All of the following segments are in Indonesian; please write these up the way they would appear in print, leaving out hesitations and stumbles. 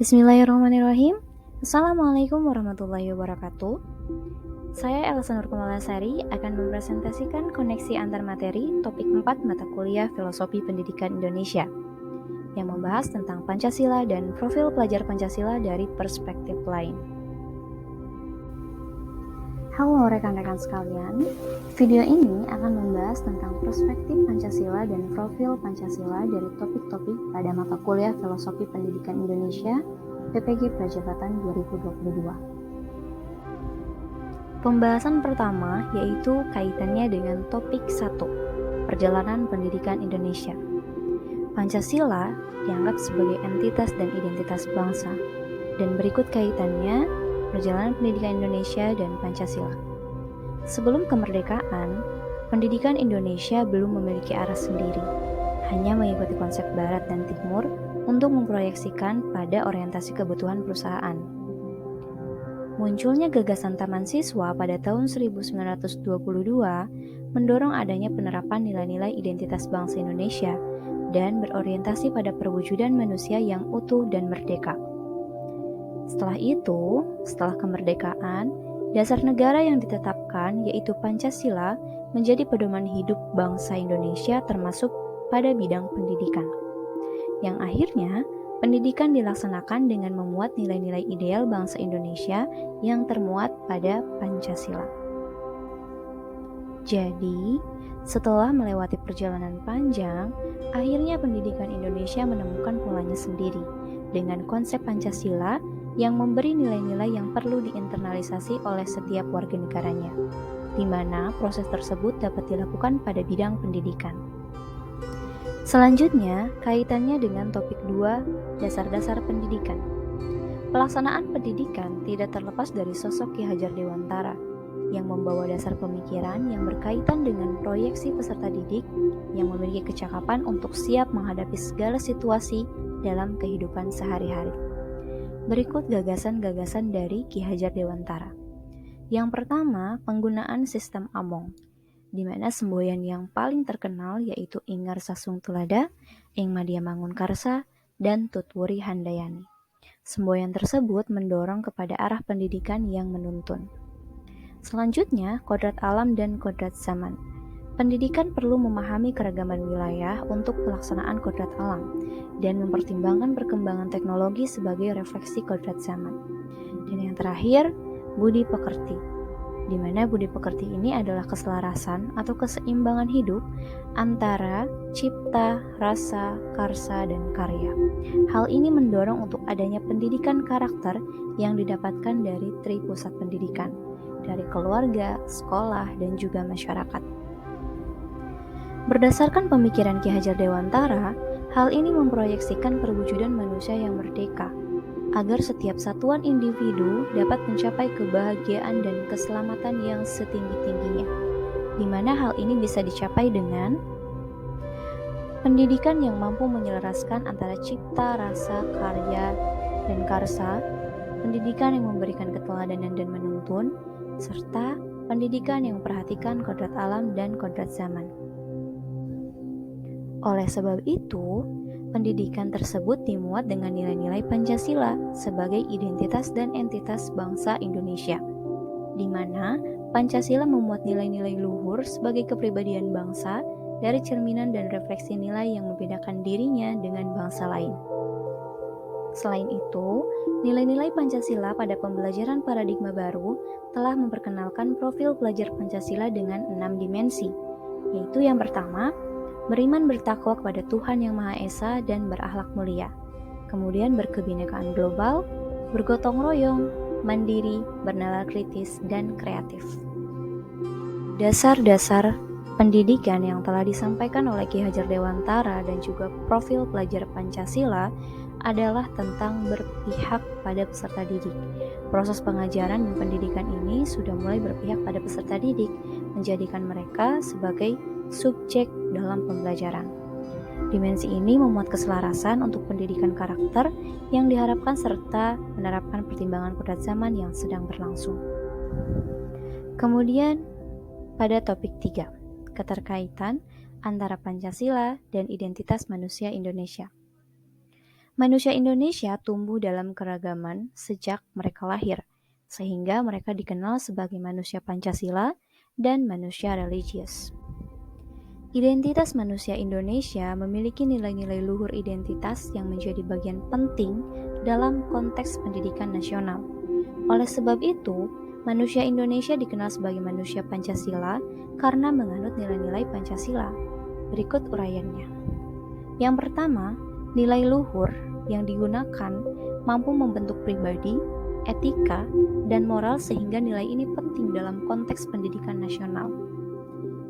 Bismillahirrahmanirrahim. Assalamualaikum warahmatullahi wabarakatuh. Saya Elsa Nurkumalasari akan mempresentasikan koneksi antar materi topik 4 mata kuliah Filosofi Pendidikan Indonesia yang membahas tentang Pancasila dan profil pelajar Pancasila dari perspektif lain. Halo rekan-rekan sekalian, video ini akan membahas tentang perspektif Pancasila dan profil Pancasila dari topik-topik pada mata kuliah Filosofi Pendidikan Indonesia PPG Prajabatan 2022. Pembahasan pertama yaitu kaitannya dengan topik 1, Perjalanan Pendidikan Indonesia. Pancasila dianggap sebagai entitas dan identitas bangsa, dan berikut kaitannya Perjalanan Pendidikan Indonesia dan Pancasila. Sebelum kemerdekaan, pendidikan Indonesia belum memiliki arah sendiri, hanya mengikuti konsep Barat dan Timur untuk memproyeksikan pada orientasi kebutuhan perusahaan. Munculnya gagasan Taman Siswa pada tahun 1922 mendorong adanya penerapan nilai-nilai identitas bangsa Indonesia dan berorientasi pada perwujudan manusia yang utuh dan merdeka. Setelah kemerdekaan, dasar negara yang ditetapkan yaitu Pancasila menjadi pedoman hidup bangsa Indonesia termasuk pada bidang pendidikan. Yang akhirnya, pendidikan dilaksanakan dengan memuat nilai-nilai ideal bangsa Indonesia yang termuat pada Pancasila. Jadi, setelah melewati perjalanan panjang, akhirnya pendidikan Indonesia menemukan polanya sendiri dengan konsep Pancasila yang memberi nilai-nilai yang perlu diinternalisasi oleh setiap warga negaranya, di mana proses tersebut dapat dilakukan pada bidang pendidikan. Selanjutnya, kaitannya dengan topik 2, dasar-dasar pendidikan. Pelaksanaan pendidikan tidak terlepas dari sosok Ki Hajar Dewantara yang membawa dasar pemikiran yang berkaitan dengan proyeksi peserta didik yang memiliki kecakapan untuk siap menghadapi segala situasi dalam kehidupan sehari-hari. Berikut gagasan-gagasan dari Ki Hajar Dewantara. Yang pertama, penggunaan sistem Among, di mana semboyan yang paling terkenal yaitu Ingar Sasung Tulada, Ing Madya Mangunkarsa, dan Tutwuri Handayani. Semboyan tersebut mendorong kepada arah pendidikan yang menuntun. Selanjutnya, kodrat alam dan kodrat zaman. Pendidikan perlu memahami keragaman wilayah untuk pelaksanaan kodrat alam dan mempertimbangkan perkembangan teknologi sebagai refleksi kodrat zaman. Dan yang terakhir, budi pekerti, di mana budi pekerti ini adalah keselarasan atau keseimbangan hidup antara cipta, rasa, karsa, dan karya. Hal ini mendorong untuk adanya pendidikan karakter yang didapatkan dari Tripusat Pendidikan, dari keluarga, sekolah, dan juga masyarakat. Berdasarkan pemikiran Ki Hajar Dewantara, hal ini memproyeksikan perwujudan manusia yang merdeka, agar setiap satuan individu dapat mencapai kebahagiaan dan keselamatan yang setinggi-tingginya, di mana hal ini bisa dicapai dengan pendidikan yang mampu menyelaraskan antara cipta, rasa, karya, dan karsa, pendidikan yang memberikan keteladanan dan menuntun, serta pendidikan yang memperhatikan kodrat alam dan kodrat zaman. Oleh sebab itu, pendidikan tersebut dimuat dengan nilai-nilai Pancasila sebagai identitas dan entitas bangsa Indonesia, di mana Pancasila memuat nilai-nilai luhur sebagai kepribadian bangsa dari cerminan dan refleksi nilai yang membedakan dirinya dengan bangsa lain. Selain itu, nilai-nilai Pancasila pada pembelajaran paradigma baru telah memperkenalkan profil pelajar Pancasila dengan 6 dimensi, yaitu yang pertama, beriman bertakwa kepada Tuhan Yang Maha Esa dan berakhlak mulia. Kemudian berkebinekaan global, bergotong royong, mandiri, bernalar kritis, dan kreatif. Dasar-dasar pendidikan yang telah disampaikan oleh Ki Hajar Dewantara dan juga profil pelajar Pancasila adalah tentang berpihak pada peserta didik. Proses pengajaran dan pendidikan ini sudah mulai berpihak pada peserta didik, menjadikan mereka sebagai subjek dalam pembelajaran. Dimensi ini memuat keselarasan untuk pendidikan karakter yang diharapkan serta menerapkan pertimbangan kodrat zaman yang sedang berlangsung. Kemudian, pada topik 3, keterkaitan antara Pancasila dan identitas manusia Indonesia. Manusia Indonesia tumbuh dalam keragaman sejak mereka lahir, sehingga mereka dikenal sebagai manusia Pancasila dan manusia religius. Identitas manusia Indonesia memiliki nilai-nilai luhur identitas yang menjadi bagian penting dalam konteks pendidikan nasional. Oleh sebab itu, manusia Indonesia dikenal sebagai manusia Pancasila karena menganut nilai-nilai Pancasila. Berikut uraiannya. Yang pertama, nilai luhur yang digunakan mampu membentuk pribadi, etika, dan moral sehingga nilai ini penting dalam konteks pendidikan nasional.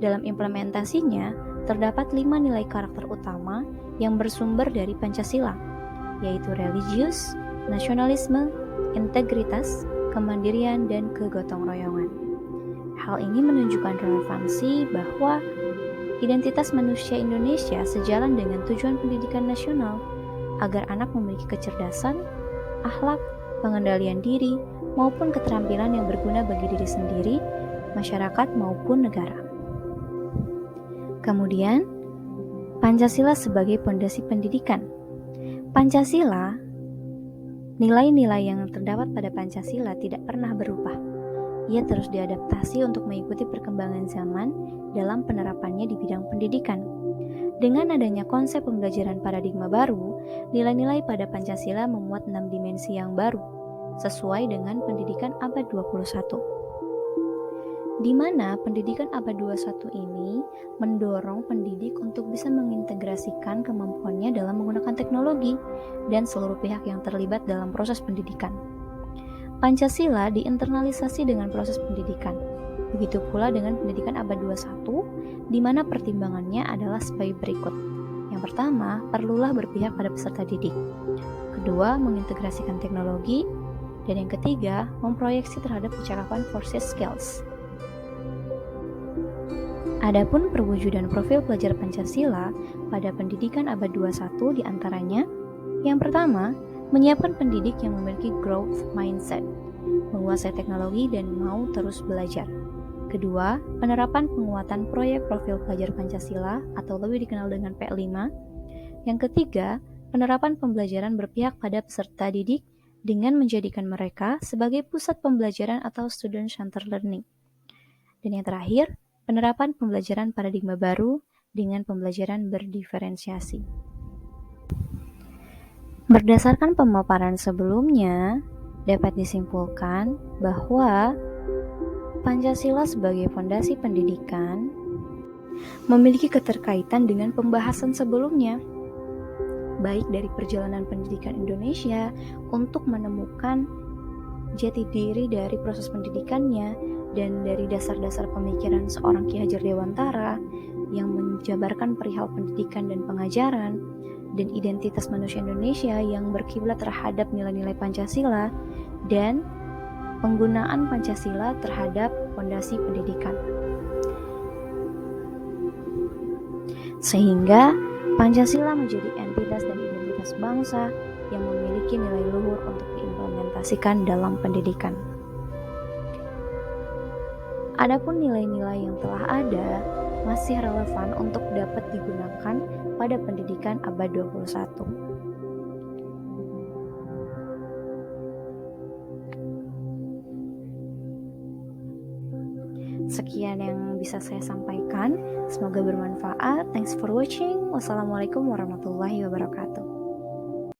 Dalam implementasinya, terdapat 5 nilai karakter utama yang bersumber dari Pancasila, yaitu religius, nasionalisme, integritas, kemandirian, dan kegotong royongan. Hal ini menunjukkan relevansi bahwa identitas manusia Indonesia sejalan dengan tujuan pendidikan nasional agar anak memiliki kecerdasan, akhlak, pengendalian diri, maupun keterampilan yang berguna bagi diri sendiri, masyarakat, maupun negara. Kemudian, Pancasila sebagai pondasi pendidikan. Pancasila, nilai-nilai yang terdapat pada Pancasila tidak pernah berubah. Ia terus diadaptasi untuk mengikuti perkembangan zaman dalam penerapannya di bidang pendidikan. Dengan adanya konsep pembelajaran paradigma baru, nilai-nilai pada Pancasila memuat 6 dimensi yang baru, sesuai dengan pendidikan abad 21. Di mana pendidikan abad 21 ini mendorong pendidik untuk bisa mengintegrasikan kemampuannya dalam menggunakan teknologi dan seluruh pihak yang terlibat dalam proses pendidikan. Pancasila diinternalisasi dengan proses pendidikan. Begitu pula dengan pendidikan abad 21, di mana pertimbangannya adalah sebagai berikut. Yang pertama, perlulah berpihak pada peserta didik. Kedua, mengintegrasikan teknologi. Dan yang ketiga, memproyeksi terhadap percakapan versus skills. Adapun perwujudan profil pelajar Pancasila pada pendidikan abad 21 diantaranya, yang pertama, menyiapkan pendidik yang memiliki growth mindset, menguasai teknologi dan mau terus belajar. Kedua, penerapan penguatan proyek profil pelajar Pancasila atau lebih dikenal dengan P5. Yang ketiga, penerapan pembelajaran berpihak pada peserta didik dengan menjadikan mereka sebagai pusat pembelajaran atau student-centered learning. Dan yang terakhir, penerapan pembelajaran paradigma baru dengan pembelajaran berdiferensiasi. Berdasarkan pemaparan sebelumnya, dapat disimpulkan bahwa Pancasila sebagai fondasi pendidikan memiliki keterkaitan dengan pembahasan sebelumnya, baik dari perjalanan pendidikan Indonesia untuk menemukan jati diri dari proses pendidikannya dan dari dasar-dasar pemikiran seorang Ki Hajar Dewantara yang menjabarkan perihal pendidikan dan pengajaran dan identitas manusia Indonesia yang berkiblat terhadap nilai-nilai Pancasila dan penggunaan Pancasila terhadap fondasi pendidikan. Sehingga Pancasila menjadi entitas dan identitas bangsa yang memiliki nilai luhur untuk diimplementasikan dalam pendidikan. Adapun nilai-nilai yang telah ada masih relevan untuk dapat digunakan pada pendidikan abad 21. Sekian yang bisa saya sampaikan. Semoga bermanfaat. Thanks for watching. Wassalamualaikum warahmatullahi wabarakatuh.